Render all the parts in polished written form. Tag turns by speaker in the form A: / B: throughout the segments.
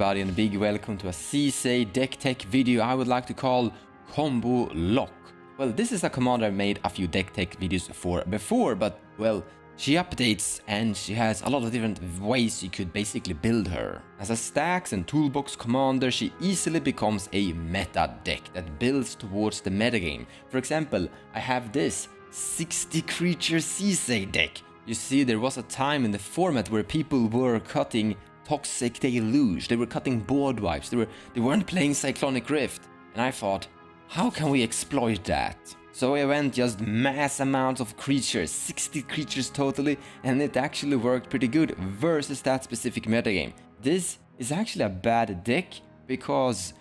A: everybody, and a big welcome to a Sisay deck tech video I would like to call Combo Lock. Well, this is a command I've made a few deck tech videos for before, but well, she updates and she has a lot of different ways you could basically build her. As a stacks and toolbox commander, she easily becomes a meta deck that builds towards the metagame. For example, I have this 60 creature Sisay deck. You see, there was a time in the format where people were cutting Toxic Deluge, they were cutting board wipes, they weren't playing Cyclonic Rift, and I thought, how can we exploit that? So I went just mass amounts of creatures, 60 creatures totally, and it actually worked pretty good versus that specific metagame. This is actually a bad deck because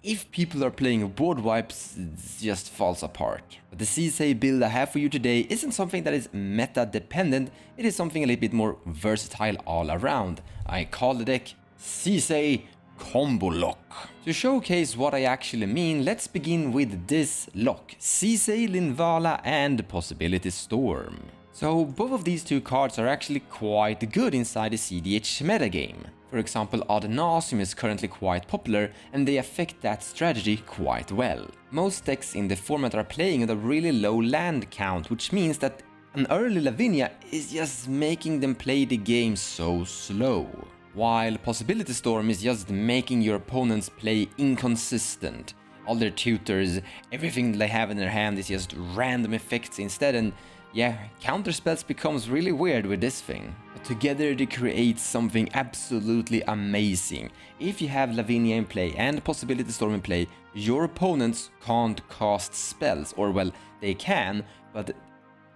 A: if people are playing board wipes, it just falls apart. But the Sisay build I have for you today isn't something that is meta dependent, it is something a little bit more versatile all around. I call the deck Sisay Combo Lock. To showcase what I actually mean, let's begin with this lock, Sisay, Linvala and Possibility Storm. So both of these two cards are actually quite good inside the cEDH metagame. For example, Ad Nauseam is currently quite popular and they affect that strategy quite well. Most decks in the format are playing at a really low land count, which means that an early Lavinia is just making them play the game so slow. While Possibility Storm is just making your opponents play inconsistent. All their tutors, everything they have in their hand is just random effects instead, and yeah, counterspells becomes really weird with this thing. But together they create something absolutely amazing. If you have Lavinia in play and Possibility Storm in play, your opponents can't cast spells, or well, they can, but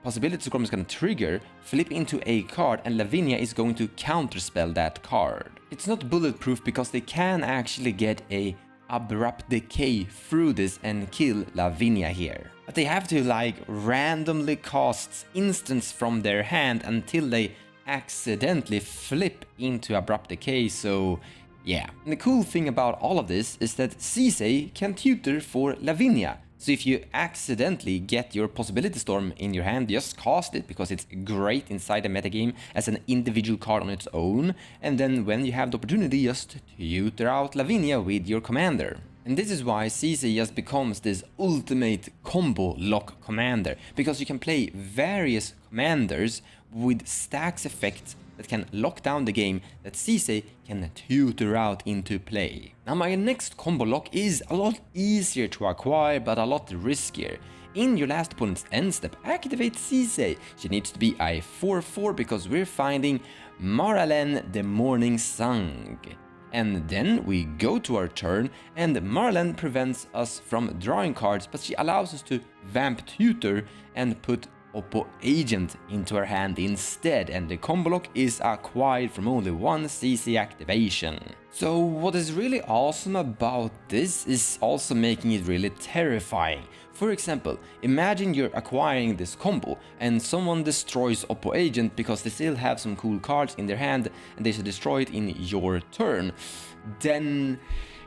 A: Possibility Storm is going to trigger, flip into a card, and Lavinia is going to counterspell that card. It's not bulletproof because they can actually get a Abrupt Decay through this and kill Lavinia here. But they have to like randomly cast instants from their hand until they accidentally flip into Abrupt Decay, so yeah. And the cool thing about all of this is that Sisay can tutor for Lavinia. So if you accidentally get your Possibility Storm in your hand, just cast it because it's great inside the metagame as an individual card on its own, and then when you have the opportunity, just tutor out Lavinia with your commander. And this is why Sisay just becomes this ultimate combo lock commander, because you can play various commanders with stacks effects that can lock down the game that Sisay can tutor out into play. Now my next combo lock is a lot easier to acquire but a lot riskier. In your last opponent's end step, activate Sisay. She needs to be a 4/4 because we're finding Maralen the Morning Sun. And then we go to our turn and Maralen prevents us from drawing cards, but she allows us to vamp tutor and put Oppo Agent into her hand instead, and the combo lock is acquired from only one CC activation. So what is really awesome about this is also making it really terrifying. For example, imagine you're acquiring this combo and someone destroys Oppo Agent because they still have some cool cards in their hand and they should destroy it in your turn. Then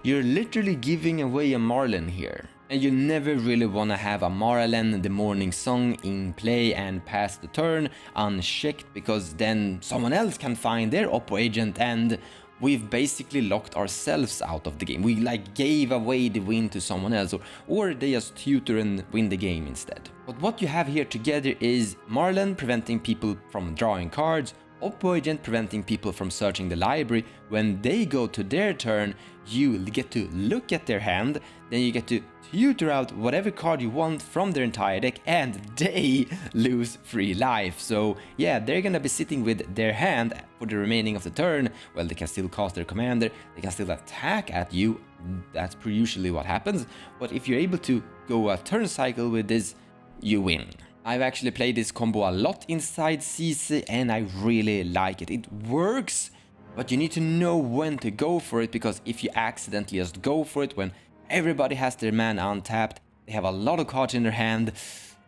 A: you're literally giving away a Marlen here. And you never really want to have a Maralen the Morning Sun in play and pass the turn unchecked, because then someone else can find their Oppo Agent and we've basically locked ourselves out of the game. We like gave away the win to someone else, or they just tutor and win the game instead. But what you have here together is Marlen preventing people from drawing cards, Oppo Agent preventing people from searching the library. When they go to their turn, you get to look at their hand, then you get to tutor out whatever card you want from their entire deck, and they lose free life. So yeah, they're gonna be sitting with their hand for the remaining of the turn. Well, they can still cast their commander, they can still attack at you, that's usually what happens, but if you're able to go a turn cycle with this, you win. I've actually played this combo a lot inside Sisay and I really like it. It works, but you need to know when to go for it, because if you accidentally just go for it when everybody has their mana untapped, they have a lot of cards in their hand,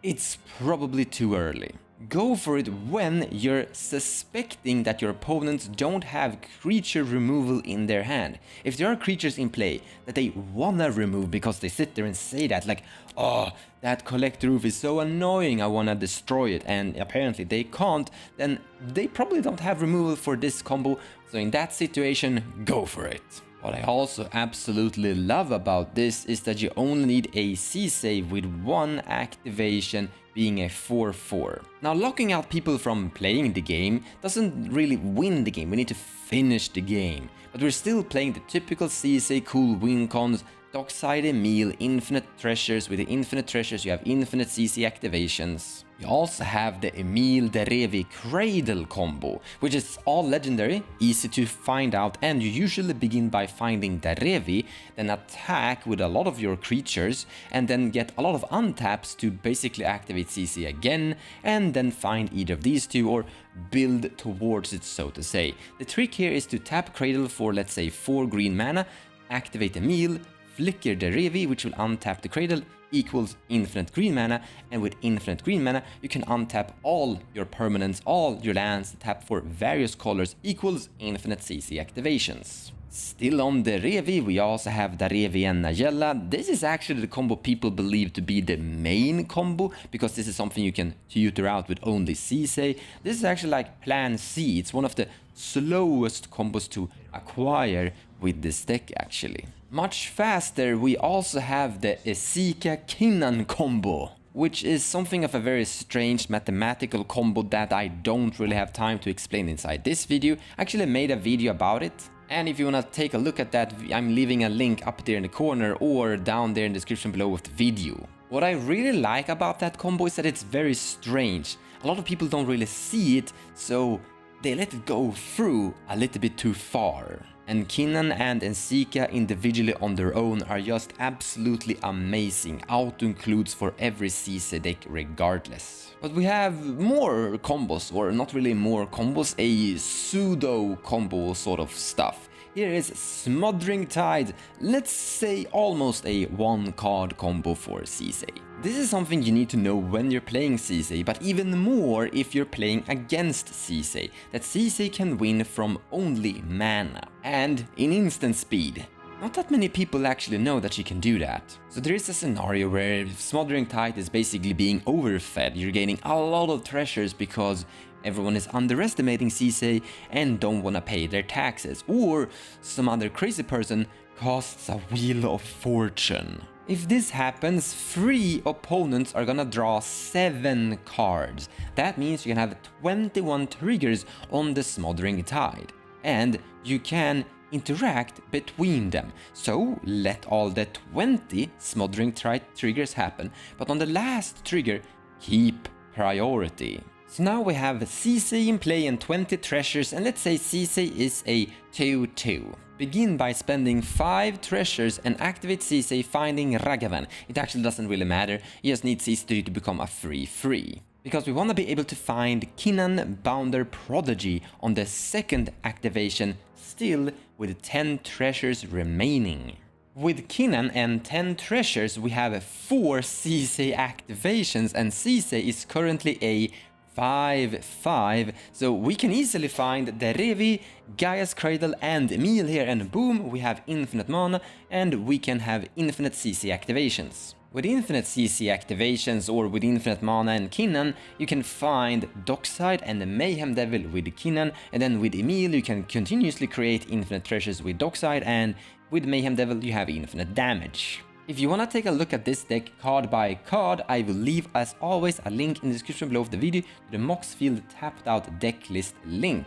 A: it's probably too early. go for it when you're suspecting that your opponents don't have creature removal in their hand. If there are creatures in play that they wanna remove because they sit there and say that, like, oh, that collector roof is so annoying, I wanna destroy it, and apparently they can't, then they probably don't have removal for this combo, so in that situation, go for it. What I also absolutely love about this is that you only need a Sisay with one activation, being a 4/4. Now, locking out people from playing the game doesn't really win the game, we need to finish the game. But we're still playing the typical Sisay cool win cons, Dockside Emil, infinite treasures. With the infinite treasures you have infinite CC activations. You also have the Emil Derevi Cradle combo, which is all legendary, easy to find out, and you usually begin by finding Derevi, then attack with a lot of your creatures, and then get a lot of untaps to basically activate CC again, and then find either of these two or build towards it, so to say. The trick here is to tap Cradle for, let's say, 4 green mana, activate Emil, flicker Derevi, which will untap the Cradle, equals infinite green mana, and with infinite green mana you can untap all your permanents, all your lands, tap for various colors, equals infinite CC activations. Still on Derevi, we also have Derevi and Nagella. This is actually the combo people believe to be the main combo, because this is something you can tutor out with only Sisay. This is actually like Plan C, it's one of the slowest combos to acquire with this deck actually. Much faster, we also have the Esika Kinnan combo, which is something of a very strange mathematical combo that I don't really have time to explain inside this video. I actually made a video about it, and if you wanna take a look at that, I'm leaving a link up there in the corner or down there in the description below of the video. What I really like about that combo is that it's very strange. A lot of people don't really see it, so they let it go through a little bit too far. And Kinnan and Esika individually on their own are just absolutely amazing. Auto includes for every Sisay deck regardless. But we have more combos, or not really more combos, a pseudo combo sort of stuff. Here is Smothering Tide, let's say almost a 1-card combo for Sisay. This is something you need to know when you're playing Sisay, but even more if you're playing against Sisay, that Sisay can win from only mana, and in instant speed. Not that many people actually know that you can do that. So there is a scenario where Smothering Tide is basically being overfed, you're gaining a lot of treasures because everyone is underestimating Sisay and don't wanna pay their taxes, or some other crazy person costs a Wheel of Fortune. If this happens, 3 opponents are gonna draw 7 cards. That means you can have 21 triggers on the Smothering Tide, and you can interact between them. So let all the 20 Smothering Tide triggers happen, but on the last trigger, keep priority. So now we have Sisay in play and 20 treasures, and let's say Sisay is a 2/2. Begin by spending 5 treasures and activate Sisay finding Ragavan. It actually doesn't really matter, you just need Sisay to become a 3/3. Because we want to be able to find Kinnan Bounder Prodigy on the second activation, still with 10 treasures remaining. With Kinnan and 10 treasures we have 4 Sisay activations, and Sisay is currently a 5/5, so we can easily find Derevi, Gaia's Cradle and Emil here, and boom, we have infinite mana and we can have infinite CC activations. With infinite CC activations or with infinite mana and Kinnan, you can find Dockside and the Mayhem Devil with Kinnan, and then with Emil you can continuously create infinite treasures with Dockside, and with Mayhem Devil you have infinite damage. If you wanna take a look at this deck card by card, I will leave as always a link in the description below of the video to the Moxfield tapped out deck list link.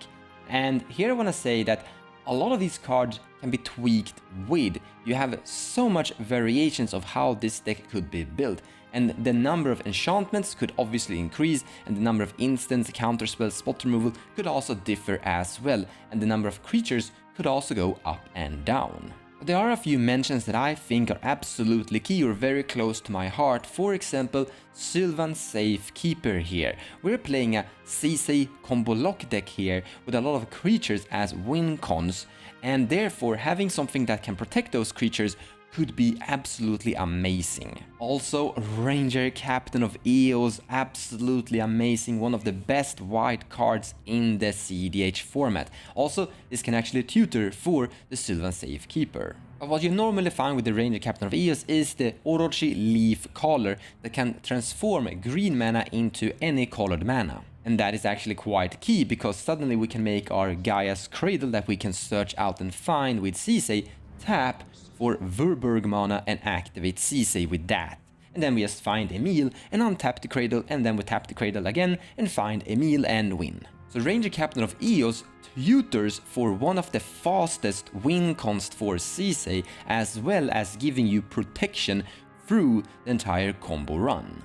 A: And here I wanna say that a lot of these cards can be tweaked with. You have so much variations of how this deck could be built, and the number of enchantments could obviously increase, and the number of instants, counterspells, spot removal could also differ as well, and the number of creatures could also go up and down. But there are a few mentions that I think are absolutely key or very close to my heart. For example, Sylvan Safekeeper here. We're playing a Sisay combo lock deck here with a lot of creatures as win cons, and therefore having something that can protect those creatures could be absolutely amazing. Also, Ranger Captain of Eos, absolutely amazing, one of the best white cards in the cEDH format. Also, this can actually tutor for the Sylvan Safekeeper. But what you normally find with the Ranger Captain of Eos is the Orochi Leaf Caller that can transform green mana into any colored mana. And that is actually quite key, because suddenly we can make our Gaia's Cradle that we can search out and find with Sisay tap for Verberg mana and activate Sisay with that. And then we just find Emil and untap the Cradle, and then we tap the Cradle again and find Emil and win. So Ranger Captain of Eos tutors for one of the fastest win const for Sisay, as well as giving you protection through the entire combo run.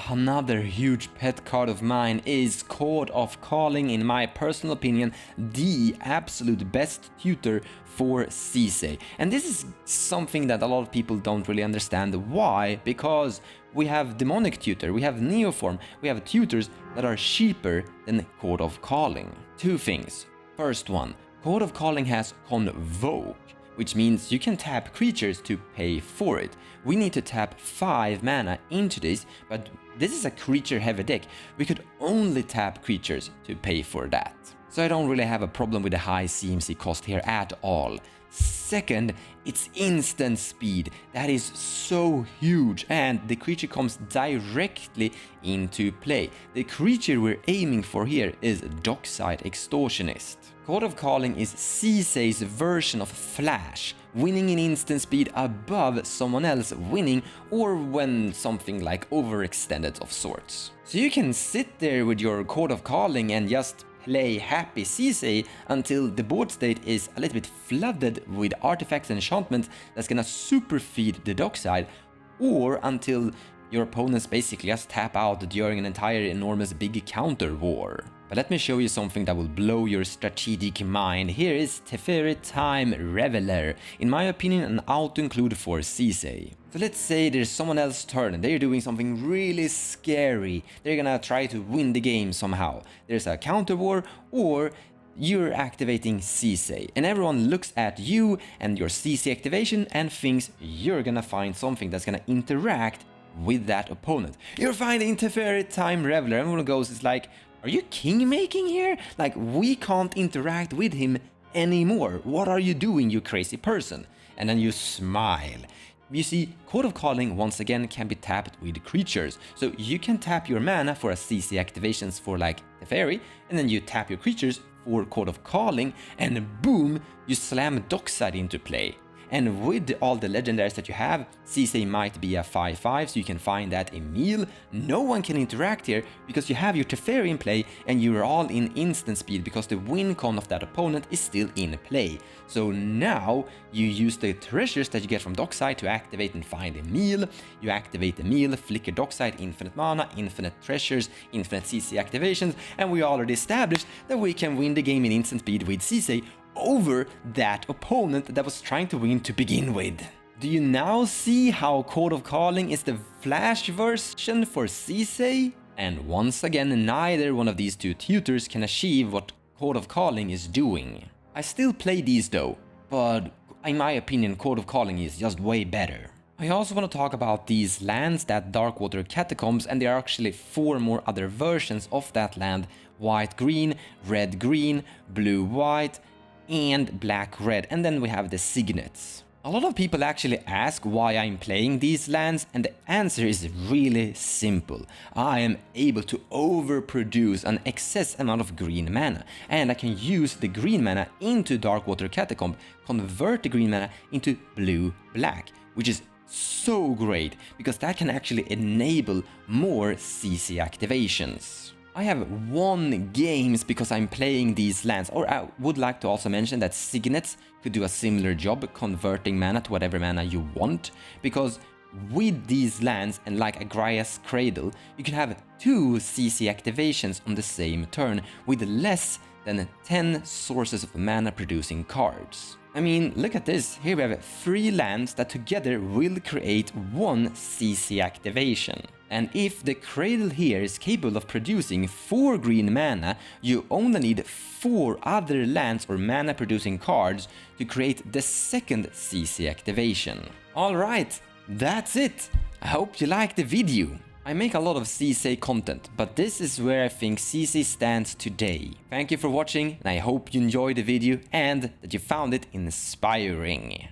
A: Another huge pet card of mine is Chord of Calling, in my personal opinion, the absolute best tutor for Sisay. And this is something that a lot of people don't really understand why, because we have Demonic Tutor, we have Neoform, we have tutors that are cheaper than Chord of Calling. Two things. First one, Chord of Calling has Convoke, which means you can tap creatures to pay for it. We need to tap 5 mana into this, but this is a creature heavy deck. We could only tap creatures to pay for that. So I don't really have a problem with the high CMC cost here at all. Second, it's instant speed. That is so huge, and the creature comes directly into play. The creature we're aiming for here is Dockside Extortionist. Chord of Calling is Sisay's version of Flash, winning in instant speed above someone else winning, or when something like overextended of sorts. So you can sit there with your Chord of Calling and just play happy Sisay until the board state is a little bit flooded with artifacts and enchantment that's gonna super feed the Dockside, or until your opponents basically just tap out during an entire enormous big counter war. But let me show you something that will blow your strategic mind. Here is Teferi Time Reveler. In my opinion, an auto-include for Sisay. So let's say there's someone else's turn and they're doing something really scary. They're gonna try to win the game somehow. There's a counter war, or you're activating Sisay, and everyone looks at you and your Sisay activation and thinks you're gonna find something that's gonna interact with that opponent. You're finding Teferi Time Reveler. Everyone goes, it's like, are you king making here? Like, we can't interact with him anymore. What are you doing, you crazy person? And then you smile. You see, Chord of Calling once again can be tapped with creatures. So you can tap your mana for a CC activations for like Teferi, and then you tap your creatures for Chord of Calling, and boom, you slam Dockside into play. And with all the legendaries that you have, Sisay might be a 5/5, so you can find that Emil. No one can interact here because you have your Teferi in play and you're all in instant speed because the win con of that opponent is still in play. So now you use the treasures that you get from Dockside to activate and find Emil. You activate Emil, flicker Dockside, infinite mana, infinite treasures, infinite CC activations, and we already established that we can win the game in instant speed with Sisay over that opponent that was trying to win to begin with. Do you now see how Chord of Calling is the Flash version for Sisay? And once again, neither one of these two tutors can achieve what Chord of Calling is doing. I still play these though, but in my opinion, Chord of Calling is just way better. I also want to talk about these lands, that Darkwater Catacombs, and there are actually 4 more other versions of that land: white-green, red-green, blue-white, and black-red, and then we have the signets. A lot of people actually ask why I'm playing these lands, and the answer is really simple. I am able to overproduce an excess amount of green mana, and I can use the green mana into Darkwater Catacomb, convert the green mana into blue-black, which is so great because that can actually enable more CC activations. I have won games because I'm playing these lands, or I would like to also mention that signets could do a similar job, converting mana to whatever mana you want, because with these lands and like Agraia's Cradle, you can have 2 CC activations on the same turn with less than 10 sources of mana producing cards. I mean, look at this. Here we have 3 lands that together will create 1 CC activation. And if the cradle here is capable of producing 4 green mana, you only need 4 other lands or mana producing cards to create the second CC activation. Alright, that's it! I hope you liked the video. I make a lot of Sisay content, but this is where I think Sisay stands today. Thank you for watching, and I hope you enjoyed the video and that you found it inspiring.